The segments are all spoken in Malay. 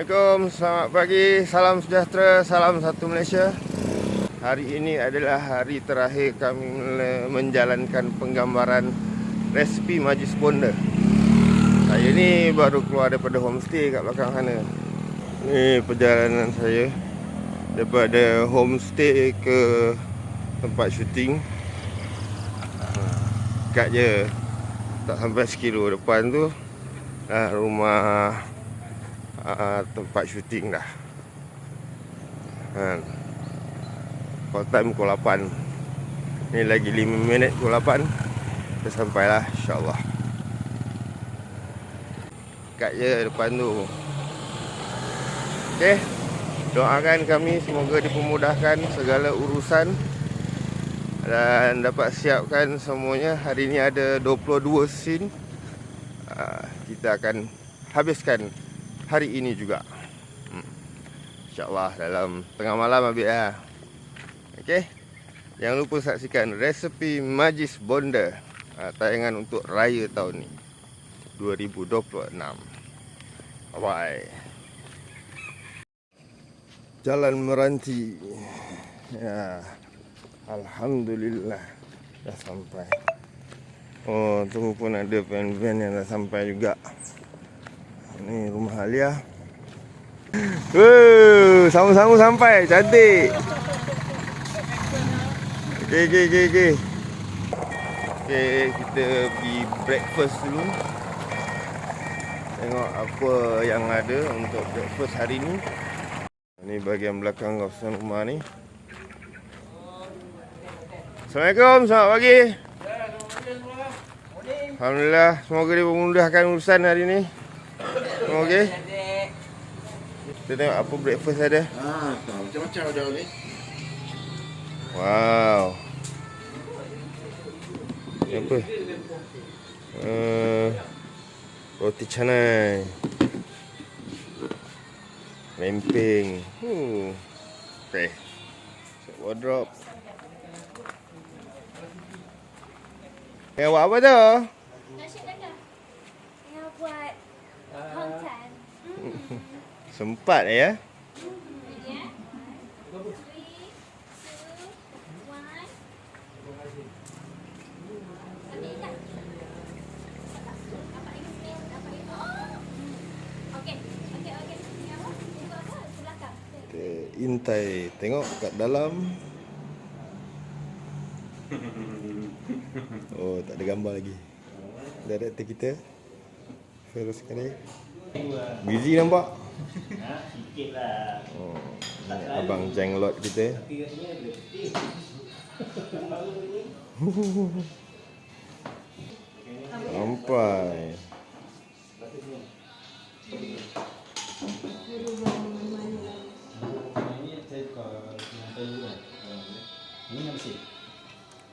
Assalamualaikum, selamat pagi, salam sejahtera, salam satu Malaysia. Hari ini adalah hari terakhir kami menjalankan penggambaran resipi majlis bonda. Saya ni baru keluar daripada homestay kat belakang sana. Ni perjalanan saya daripada homestay ke tempat syuting. Dekat je, tak sampai 1 kilo depan tu rumah tempat syuting dah. Call time pukul 8. Ni lagi 5 minit pukul 8 kita sampailah, insyaAllah. Dekat je depan tu. Okay, doakan kami semoga dipermudahkan segala urusan dan dapat siapkan semuanya. Hari ni ada 22 scene. Kita akan habiskan hari ini juga, InsyaAllah dalam tengah malam habis lah. Okay, jangan lupa saksikan resepi Majlis Bonda, tayangan untuk raya tahun ni 2026. Bye bye. Jalan Meranti ya, Alhamdulillah dah sampai. Oh, tu pun ada van-van yang dah sampai juga. Ni rumah Alia. Sama-sama sampai, cantik. Okay. Okay, kita pergi breakfast dulu. Tengok apa yang ada untuk breakfast hari ni. Ni bahagian belakang kawasan rumah ni. Assalamualaikum, selamat pagi. Alhamdulillah, semoga dipermudahkan urusan hari ni. Semua okey? Kita tengok apa breakfast ada. Macam-macam ada ni. Wow. Ni apa? Roti canai. Lempeng. Okay. Set wardrobe. Awak apa tu? Nasi dadah. Yang buat konten. Sempat ya? Ya. 3, 2, 1. Ambil tak? Dapat lagi sikit. Dapat lagi. Oh. Okey. Ini apa? Buka apa? Ke belakang. Kita intai. Tengok kat dalam. Oh, tak ada gambar lagi. Director kita Feroz sekali. Busy nampak? Sikit lah. Oh, ni abang jenglot kita. Sampai.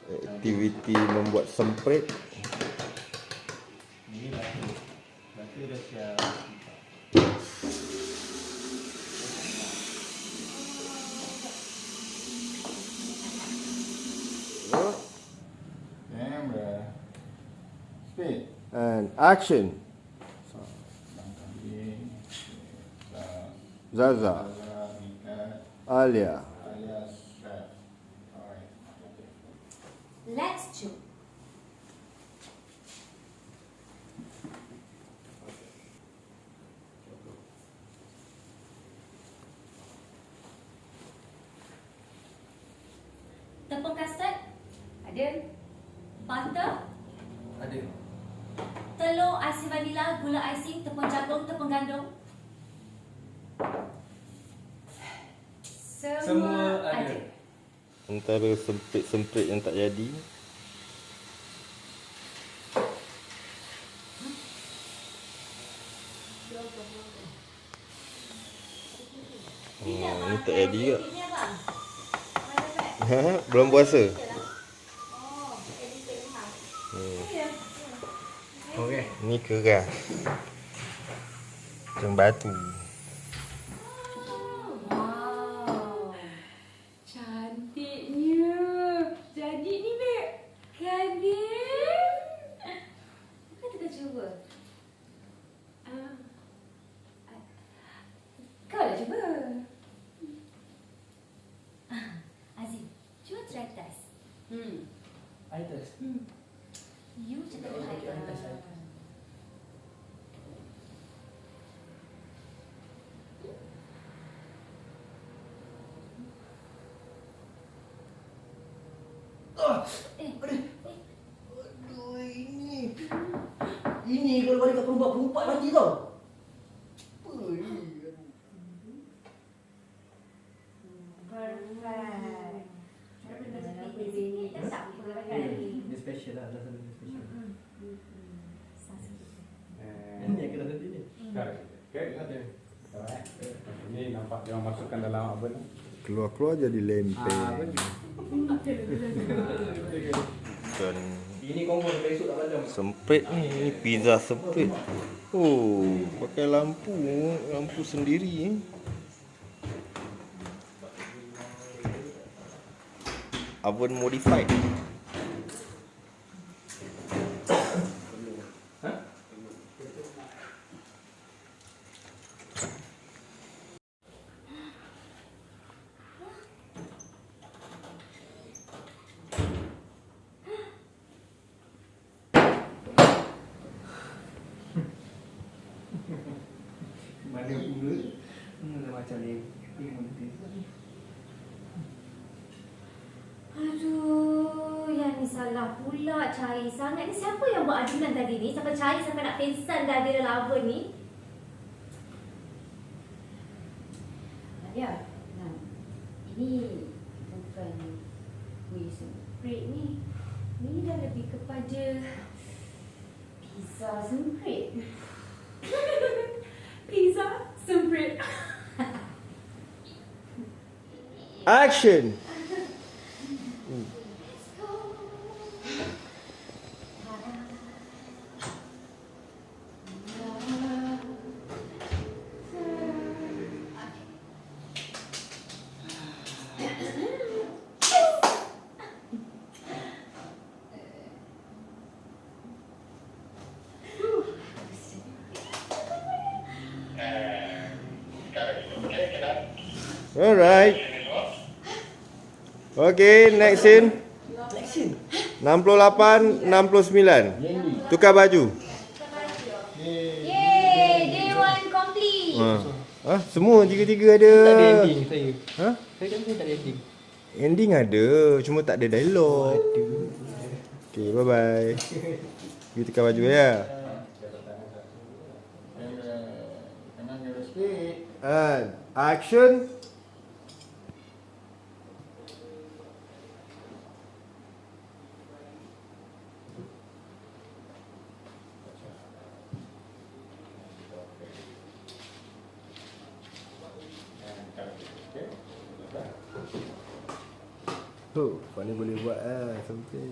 Aktiviti membuat semprit. Batu dah siap. Camera. Speed. And action. Zaza, Alia. Let's choose. Tepung custard ada, butter Ada. telur, icing vanila, gula icing, tepung jagung, tepung gandum. Semua ada. Antara semprit-semprit yang tak jadi. Oh, ni tak jadi ke? Ini apa? Belum puasa. Oh, editing lah. Okey. Ni keras. Macam batu. Wow, cantiknya. Jadi ni, Beb. Kan, Beb? Bukan kita cuba. Aduh, ini kalau balik kat perempat-perempat mati tau. Dia special lah, dah selalu dia special. Ini yang kena tadi ni. Ini nampak dia orang masukkan dalam oven. Keluar-keluar jadi lempeng. Dan Ini combo besok tak padam. semprit ni, ini pizza semprit. Oh, pakai lampu sendiri. Oven modified. Mana pula? Macam ni. Aduh, yang ni salah pula cair sangat. Ni siapa yang buat adunan tadi ni? Sampai cair sampai nak pingsan dah ada dalam oven ni. Nadia, nah, ini bukan kuih semprit ni. Ni dah lebih kepada pizza semprit. Pizza semprit. Action. Alright. Okay, next scene. 68, 69. Tukar baju. Yeay, day one complete. Semua tiga-tiga ada. Tak ada ending saya. Ha? Saya kan tak ada ending. Ending ada, cuma tak ada dialog. Okay, bye-bye. You tukar baju ya. Tangan dia sikit. And action. Oh, Fani boleh buat something.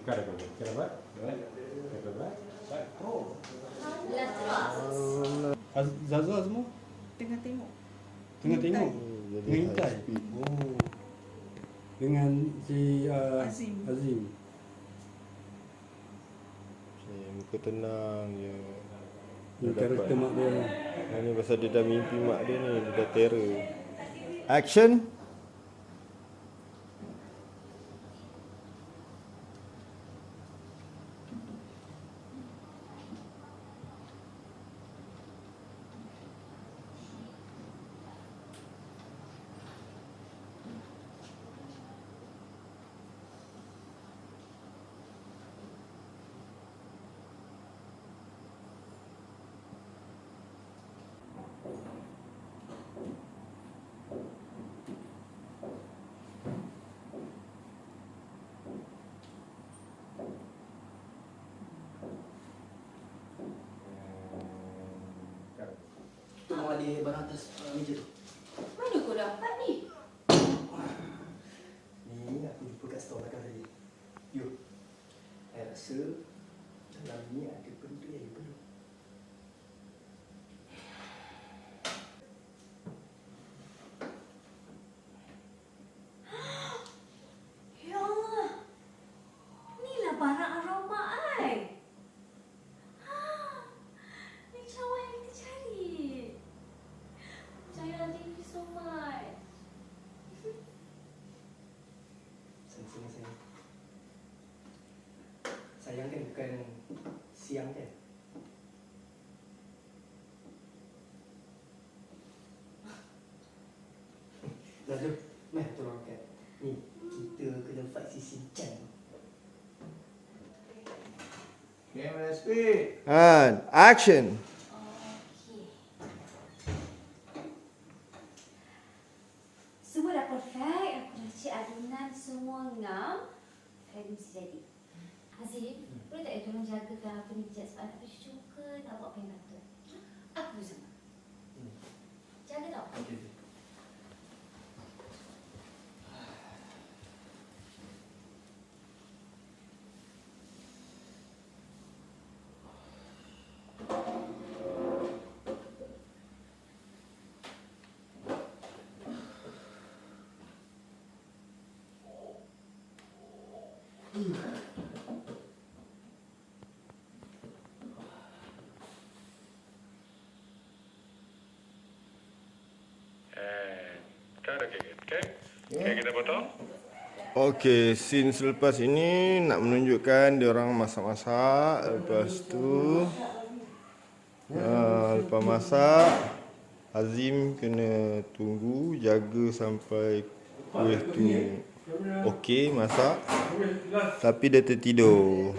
Kau dah buat? Kau dah buat? Zaza semua Tengah tengok. tengah tengok. Dengan Intai. Oh. Dengan si Azim. Azim. Okay, muka tenang je. Yang karakter mak dia. Ini pasal dia dah mimpi mak dia ni, dia dah terror. Action. Tu mama dia barang atas meja tu. Mana kau dapat ni? Ni aku jumpa kat store belakang tadi. Yo. Saya rasa dalam ni ada benda yang perlu. Ya Allah. Inilah barang aroma ai. Ni cawan yang kita cari. Jaya, thank you so much. Sama-sama saya. Sayang kan bukan siang kan? Lalu, meh tolong kat. Ni, kita Camera speed. And action. Okey. Semua dah perfect. Aku dah cek adunan semua ngam. Ready mesti jadi. Azim, boleh tak tolong jagakan aku ni sekejap sebab aku suka nak buat pen batu. Aku sama. Jaga tau. Okey. Okay, kita potong. Okey, scene selepas ini nak menunjukkan dia orang masak-masak. Lepas tu lepas masak, Azim kena tunggu, jaga sampai kuih tu okey masak. Tapi dia tertidur.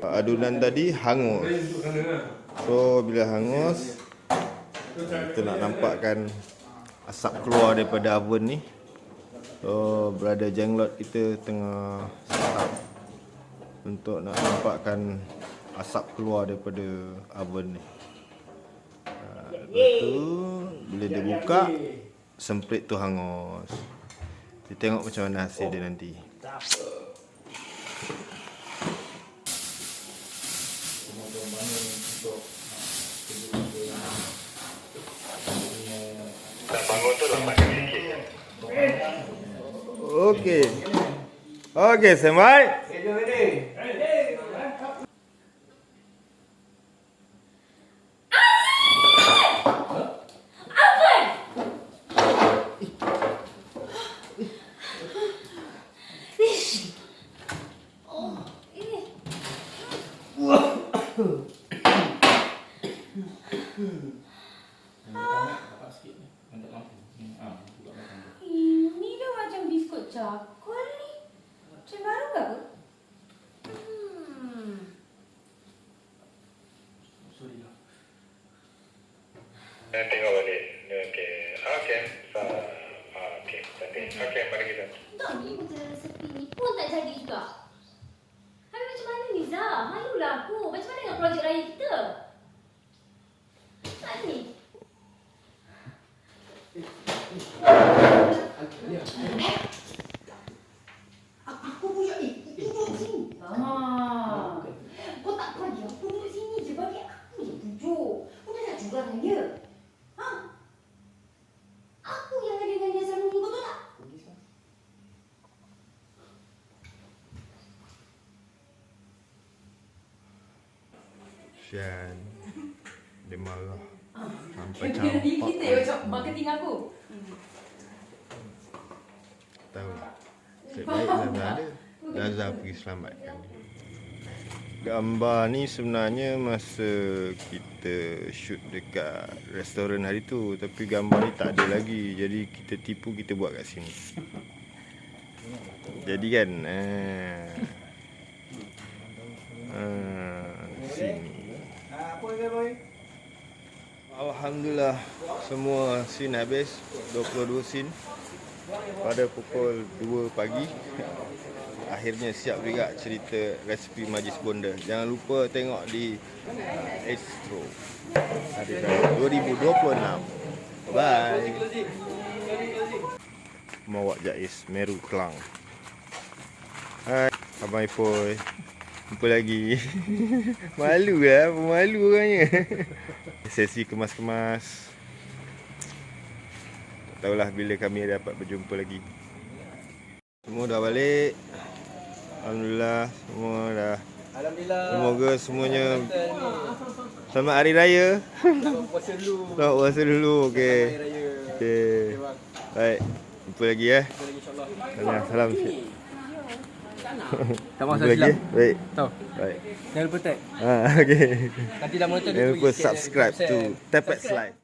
Adunan tadi hangus. So bila hangus, kita nak nampakkan asap keluar daripada oven ni. So brother Jenglot kita tengah setup untuk nak nampakkan asap keluar daripada oven ni. Lepas tu bila dia buka, semprit tu hangus. Kita tengok macam mana hasil dia nanti. Tak bangun tu lambat sikit. Okey. Okey, standby. Schedule ready. Ini dah macam biskut cakul ni. Macam baru ke apa? Sorry lah. Tengok balik. Okey. Okey. Okey. Okey, mari kita. Tak ni macam resepi ni pun tak jadi juga. Habis macam mana ni Zah? Malulah aku. Macam mana dengan projek raya kita? Tak ni. Aku punya duduk sini. Kau tak bagi aku duduk sini je. Bagi aku je duduk. Kau dah nak juga dengan dia. Aku yang ada dengan dia selama ni, betul tak? Sian. Dia marah. Sampai Kita campak. ya macam marketing aku. Tahu. Nasib baik Zaza ada. Zaza pergi selamatkan dia. Gambar ni sebenarnya masa kita shoot dekat restoran hari tu. Tapi gambar ni tak ada lagi. Jadi kita tipu, kita buat kat sini. Jadi kan sini. Apa lagi boy? Alhamdulillah semua scene habis. 22 scene pada pukul 2 pagi. Akhirnya siap juga cerita resipi Majlis Bonda. Jangan lupa tengok di Astro Hari Raya 2026. Bye. Mawak Jais Meru Kelang. Hai Abang Ipoy. Jumpa lagi. Malu lah, pemalu orangnya. Sesi kemas-kemas. Tak tahulah bila kami dapat berjumpa lagi. Semua dah balik. Alhamdulillah, semua dah. Alhamdulillah. Semoga semuanya selamat Hari Raya. Selamat puasa dulu. Selamat puasa dulu. Okey. Hari Raya. Okey. Baik. Jumpa lagi ya. Jumpa lagi insyaAllah. Salam. Tak Jumpa lagi. Baik. Tahu. Baik. Jangan lupa tag. Okey. Nanti dah monitor Jangan lupa subscribe to Tapex Live.